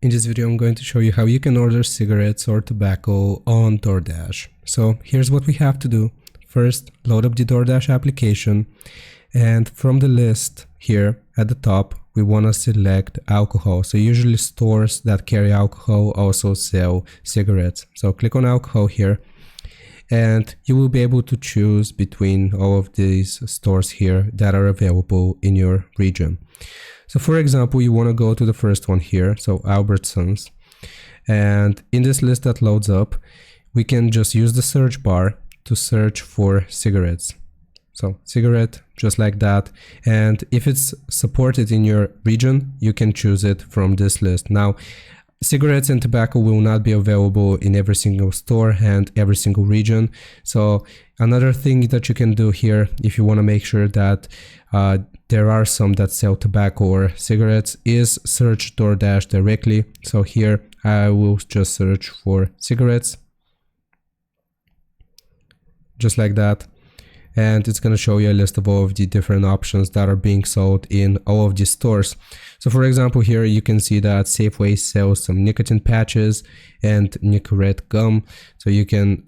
In this video, I'm going to show you how you can order cigarettes or tobacco on Doordash. So here's what we have to do. First, load up the Doordash application, and from the list here at the top, we want to select alcohol. So usually stores that carry alcohol also sell cigarettes. So click on alcohol here, and you will be able to choose between all of these stores here that are available in your region. So for example, you want to go to the first one here, so Albertsons, and in this list that loads up, we can just use the search bar to search for cigarettes. So cigarette, just like that, and if it's supported in your region, you can choose it from this list. Now, cigarettes and tobacco will not be available in every single store and every single region. So another thing that you can do here, if you want to make sure that there are some that sell tobacco or cigarettes, is search Doordash directly. So here I will just search for cigarettes, just like that. And it's going to show you a list of all of the different options that are being sold in all of these stores. So for example, here you can see that Safeway sells some nicotine patches and Nicorette gum. So you can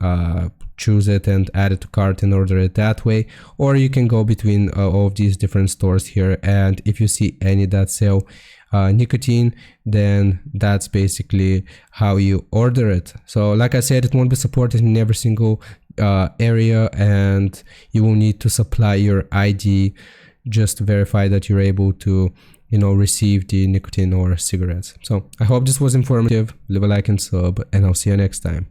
choose it and add it to cart and order it that way. Or you can go between all of these different stores here, and if you see any that sell nicotine, then that's basically how you order it. So like I said, it won't be supported in every single area, and you will need to supply your ID just to verify that you're able to, receive the nicotine or cigarettes. So I hope this was informative. Leave a like and sub, and I'll see you next time.